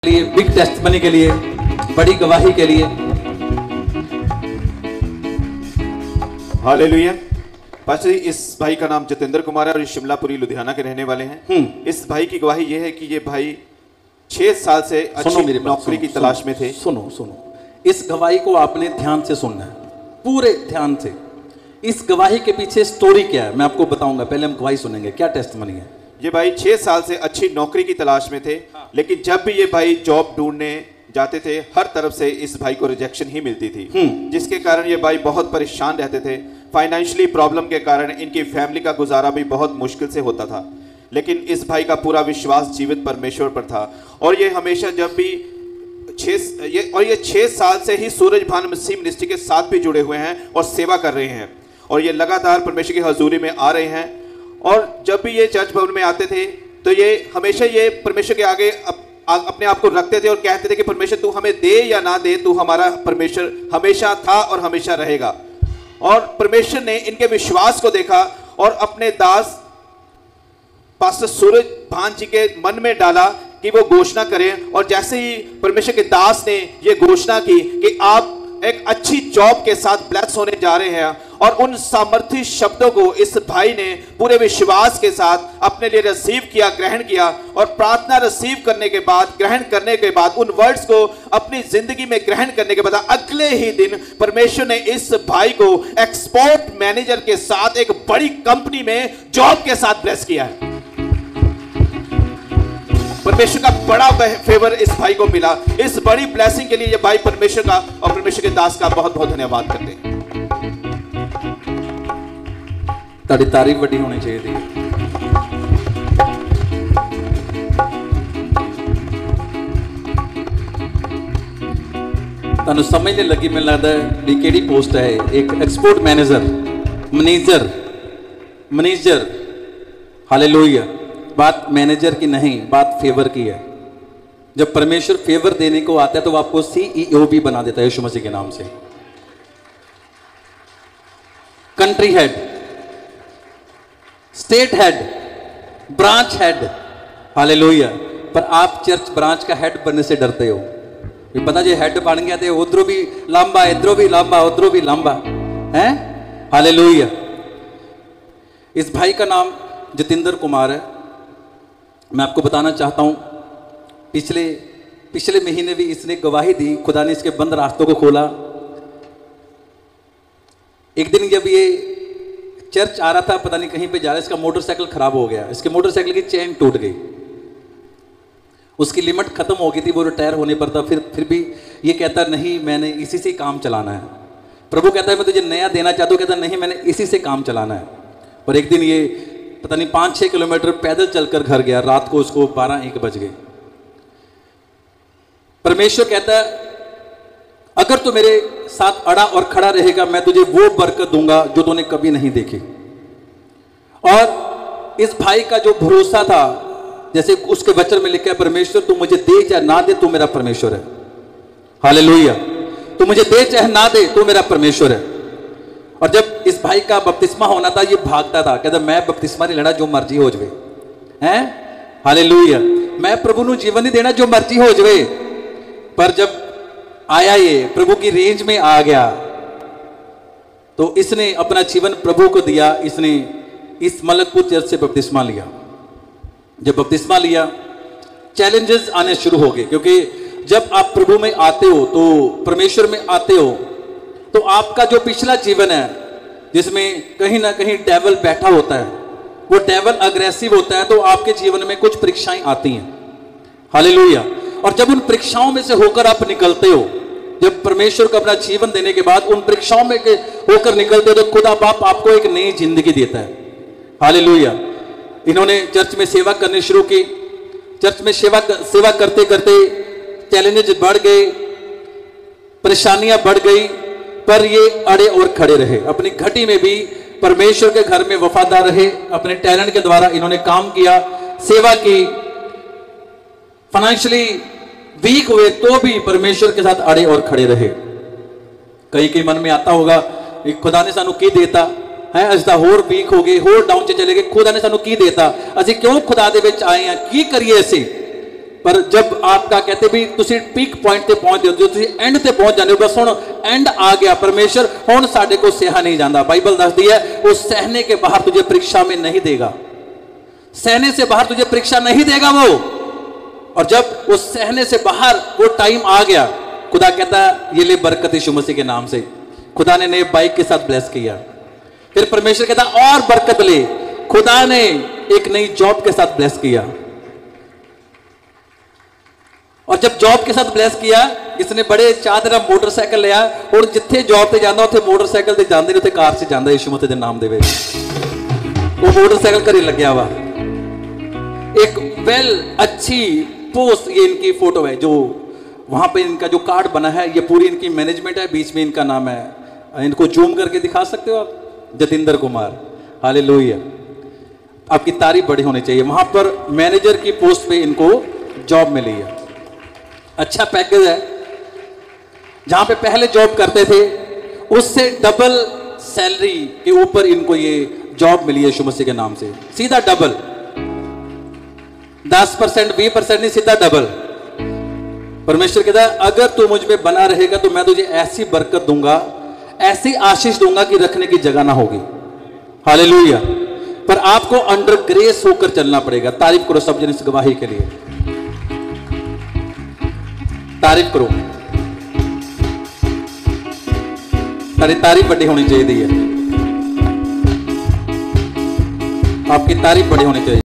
लिए, big testimony के लिए, बड़ी गवाही के लिए। हालेलुया। पास्टर जी, इस भाई का नाम जतिंदर कुमार है और ये शिमलापुरी लुधियाना के रहने वाले हैं। इस भाई की गवाही ये है कि ये भाई 6 साल से अच्छी नौकरी की तलाश में थे। सुनो, इस गवाही को आपने ध्यान से सुनना है, पूरे ध्यान से। इस गवाही के पीछे स्टोरी क्या है मैं आपको बताऊंगा, पहले हम गवाही सुनेंगे। क्या टेस्टमनी है? ये भाई 6 साल से अच्छी नौकरी की तलाश में थे, लेकिन जब भी ये भाई जॉब ढूंढने जाते थे, हर तरफ से इस भाई को रिजेक्शन ही मिलती थी, जिसके कारण ये भाई बहुत परेशान रहते थे। फाइनेंशियली प्रॉब्लम के कारण इनकी फैमिली का गुजारा भी बहुत मुश्किल से होता था, लेकिन इस भाई का पूरा विश्वास जीवित परमेश्वर पर था। और ये हमेशा जब भी 6 साल से ही सूरज भान मसीह मिनिस्ट्री के साथ भी जुड़े हुए हैं और सेवा कर रहे हैं, और ये लगातार परमेश्वर की हजूरी में आ रहे हैं। और जब भी ये चर्च भवन में आते थे तो ये हमेशा ये परमेश्वर के आगे अपने आप को रखते थे और कहते थे कि परमेश्वर तू हमें दे या ना दे, तू हमारा परमेश्वर हमेशा था और हमेशा रहेगा। और परमेश्वर ने इनके विश्वास को देखा और अपने दास पास्टर सूरज भान जी के मन में डाला कि वो घोषणा करें। और जैसे ही परमेश्वर के दास ने ये घोषणा की कि आप एक अच्छी जॉब के साथ ब्लेस होने जा रहे हैं, और उन सामर्थ्य शब्दों को इस भाई ने पूरे विश्वास के साथ अपने लिए रिसीव किया, ग्रहण किया। और प्रार्थना रिसीव करने के बाद, ग्रहण करने के बाद, उन वर्ड्स को अपनी जिंदगी में ग्रहण करने के बाद अगले ही दिन परमेश्वर ने इस भाई को एक्सपोर्ट मैनेजर के साथ एक बड़ी कंपनी में जॉब के साथ ब्लेस किया है। परमेश्वर का बड़ा फेवर इस भाई को मिला। इस बड़ी ब्लेसिंग के लिए ये भाई परमेश्वर का और परमेश्वर के दास का बहुत बहुत धन्यवाद करते हैं। ताड़ी तारीफ बड़ी होनी चाहिए थी। तानू समझने लगी, मैं लगता है भी केड़ी पोस्ट है, एक एक्सपोर्ट मैनेजर। हालेलुया। बात मैनेजर की नहीं, बात फेवर की है। जब परमेश्वर फेवर देने को आता है तो आपको CEO भी बना देता है यीशु मसीह के नाम से। Country head, state head, branch head. Hallelujah. पर आप चर्च ब्रांच का हेड बनने से डरते हो। ये पता जो हेड बन गया तो उधरों भी लंबा, इधरों भी लंबा, उधरों भी लंबा है। हालेलुया। इस भाई का नाम जतिंदर कुमार है। मैं आपको बताना चाहता हूं, पिछले महीने भी इसने गवाही दी, खुदा ने इसके बंद रास्तों को खोला। एक दिन जब ये चर्च आ रहा था, पता नहीं कहीं पे जा रहा, इसका मोटरसाइकिल खराब हो गया। इसके मोटरसाइकिल की चेन टूट गई, उसकी लिमिट खत्म हो गई थी, वो रिटायर होने पर था। फिर भी ये कहता नहीं, मैंने इसी से काम चलाना है। प्रभु कहता है मैं तुझे नया देना चाहता हूँ, कहता नहीं मैंने इसी से काम चलाना है। और एक दिन ये पता नहीं 5-6 किलोमीटर पैदल चलकर घर गया। रात को उसको 12-1 बज गए। परमेश्वर कहता है अगर तू मेरे साथ अड़ा और खड़ा रहेगा, मैं तुझे वो बरकत दूंगा जो तूने कभी नहीं देखी। और इस भाई का जो भरोसा था, जैसे उसके वचन में लिखा है, परमेश्वर तू मुझे दे चाहे ना दे, तू मेरा परमेश्वर है। हालेलुया। तू मुझे दे चाहे ना दे, तू मेरा परमेश्वर है। और जब इस भाई का बपतिस्मा होना था, ये भागता था, कहता मैं बपतिस्मा नहीं लेना, जो मर्जी हो जाए हैं। हालेलुया। मैं प्रभु ਨੂੰ जीवन नहीं देना, जो मर्जी हो जाए। पर जब आया ये प्रभु की रेंज में आ गया तो इसने अपना जीवन प्रभु को दिया। इसने इस मलकपुर चर्च से बपतिस्मा लिया। जब बपतिस्मा लिया, चैलेंजेस आने शुरू हो गए, क्योंकि जब आप प्रभु में आते हो, तो परमेश्वर में आते हो, तो आपका जो पिछला जीवन है जिसमें कहीं ना कहीं डेविल बैठा होता है, वो डेविल अग्रेसिव होता है, तो आपके जीवन में कुछ परीक्षाएं आती हैं। हालेलुया। और जब उन परीक्षाओं में से होकर आप निकलते हो, जब परमेश्वर को अपना जीवन देने के बाद उन परीक्षाओं में होकर निकलते हो, तो खुदा बाप आपको एक नई जिंदगी देता है। हालेलुया। इन्होंने चर्च में सेवा करनी शुरू की। चर्च में सेवा करते करते चैलेंजेस बढ़ गए, परेशानियां बढ़ गई, पर ये अड़े और खड़े रहे। अपनी घटी में भी परमेश्वर के घर में वफादार रहे। अपने टैलेंट के द्वारा इन्होंने काम किया, सेवा की। फाइनेंशियली वीक हुए तो भी परमेश्वर के साथ अड़े और खड़े रहे। कई मन में आता होगा खुदा ने सानू की देता है, अस तां होर वीक हो गए, होर डाउन च चले गए, खुदा ने सानू की देता, असीं क्यों खुदा दे विच आए हैं, की करिए असीं। पर जब आपका कहते भी तुसी पीक पॉइंट ते पहुंचते हो, जो तुसी एंड ते पहुंच जाते हो, बस हुण एंड आ गया, परमेश्वर हुण साडे को सहा नहीं जाता। बाइबल दसदी है वो सहने के बाहर तुझे परीक्षा में नहीं देगा, सहने से बाहर तुझे परीक्षा नहीं देगा वो। और जब वो सहने से बाहर वो टाइम आ गया, खुदा कहता ये ले बरकत यीशु मसीह के नाम से। खुदा ने नए बाइक के साथ ब्लेस किया, फिर परमेश्वर कहता और बरकत ले, खुदा ने एक नई जॉब के साथ ब्लेस किया। और जब जॉब के साथ ब्लेस किया, इसने बड़े चादर मोटरसाइकिल लिया और जिथे जॉब पे जाता उथे मोटरसाइकिल ते जांदे नहीं, उथे कार से जांदा यीशु मसीह दे नाम दे विच। वो मोटरसाइकिल घरे लग्या वा, एक वेल अच्छी पोस्ट, ये इनकी फोटो है जो वहां पे इनका जो कार्ड बना है, ये पूरी इनकी मैनेजमेंट है, बीच में इनका नाम है, इनको जूम करके दिखा सकते हो आप, जतिंदर कुमार। हालेलुया, आपकी तारीफ बड़ी होनी चाहिए। वहां पर मैनेजर की पोस्ट पे इनको जॉब मिली है, अच्छा पैकेज है। जहां पे पहले जॉब करते थे उससे डबल सैलरी के ऊपर इनको ये जॉब मिली है यीशु मसीह के नाम से, सीधा डबल, 10% 20% नहीं, सीधा डबल। परमेश्वर कहता है अगर तू मुझ में बना रहेगा तो मैं तुझे ऐसी बरकत दूंगा, ऐसी आशीष दूंगा कि रखने की जगह ना होगी। हालेलुया, पर आपको अंडर ग्रेस होकर चलना पड़ेगा। तारीफ करो सब जन इस गवाही के लिए, तारीफ करो, तारीफ बड़ी होनी चाहिए, आपकी तारीफ बड़ी होनी चाहिए।